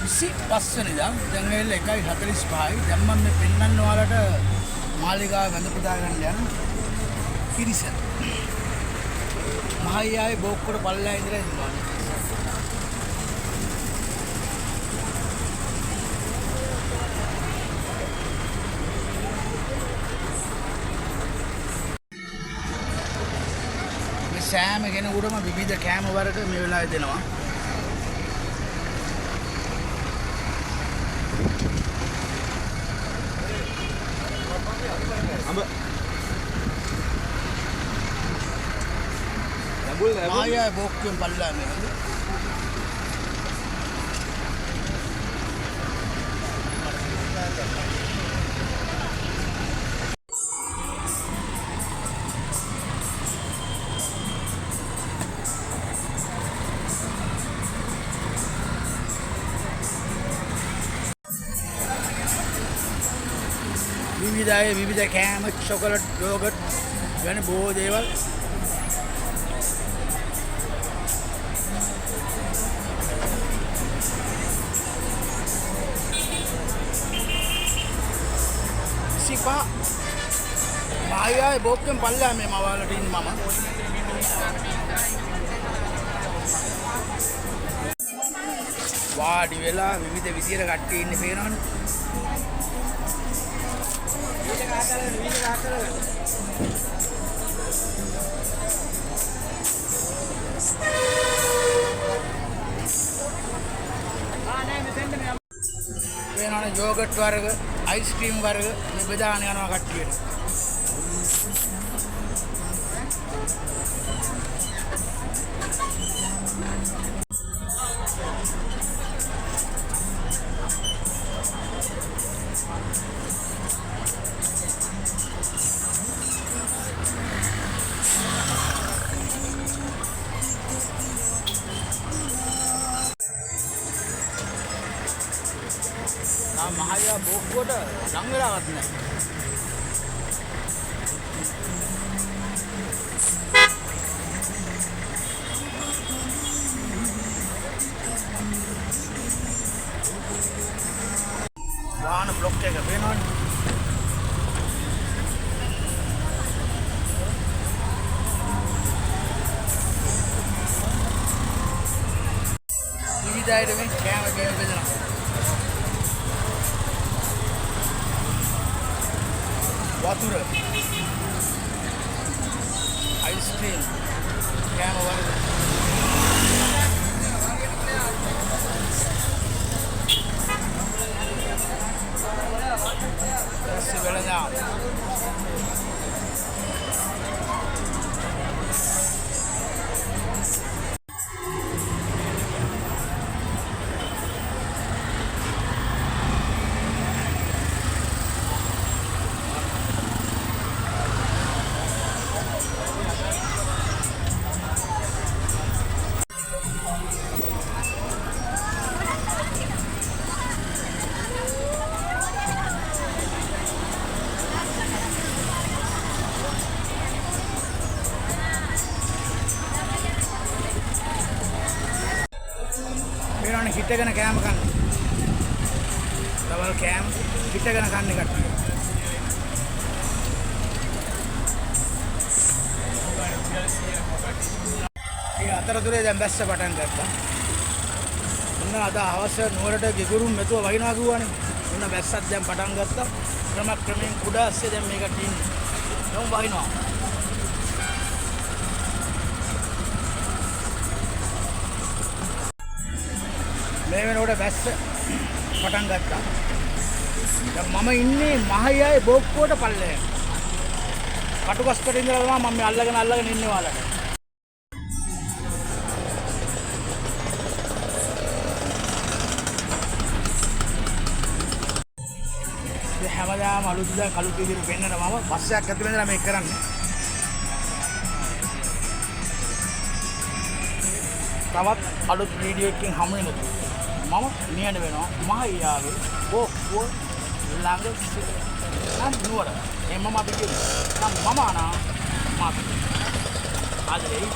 25 වෙනිදා දැන් ඇවිල්ලා 1:45යි. දැන් මම මේ පෙන්නන්න ඔයාලට මාලිගාව වැඳ පුදා ගන්න යන පිරිස. මහයියාවේ බෝක්කොඩ පල්ලෙහා ඉඳලා ඉන්නවා. මේ සෑම කෙනෙකුටම විවිධ කෑම වර්ග මේ වෙලාවේ දෙනවා. මායා බොක්කෙන් පල්ලා නේද? විවිධ කෑම, චොකලට්, යෝගට් වැනි බොහෝ දේවල් සිපා මායාවේ බොක්කෙන් පල්ලා මේ මවාලට ඉන්න මම වාඩි වෙලා විවිධ විදියට කට්ටිය ඉන්නේ පේනවනේ. වෙනවනේ යෝගට් වර්ග, අයිස්ක්‍රීම් වර්ග මේ බෙදාන යනවා කට්ටියට. මහයා බොක්කොට ලං වෙලාවත් නැහැ. වාහන බ්ලොක් එක පේනවනේ. ඉරිදායට මේ කෑම බෙදනවා. වතුර, අයිස්ක්‍රීම්, කෑම වර්ග වෙලඳාම් හිටගෙන කෑම කන්න. දවල් කෑම හිටගෙන කන්නේ කට්ටිය. ඒ අතරතුරේ දැන් බැස්ස පටන් ගත්තා. ඔන්න අද හවස නුවරට ගිගුරුම් මෙතුව වහිනවා කිව්වනේ. ඔන්න බැස්සත් දැන් පටන් ගත්තා. ක්‍රමයෙන් කුඩා ඇස්සේ දැන් මේක තින්නේ. යමු වහිනවා. මේ වෙනකොට බැස්ස පටන් ගත්තා. දැන් මම ඉන්නේ මහයාවේ බොක්කුවට පල්ලෙහා. කටුකස්කට ඉඳලා මම මේ අල්ලගෙන ඉන්නේ ඔයාලට. මේ හැමදාම අලුත්දා කලුත් විදිහට පෙන්නන මම බස් එකක් ඇතුලේ ඉඳලා මේක කරන්නේ. තවත් අලුත් වීඩියෝ එකකින් හමු වෙනවා. මම නියන වෙනවා මහයාවේ බොක්කුව ළඟ නම් නුවර. එම්මම අපි කියන්නේ නම් මම ආනා මාත්. ආදරේ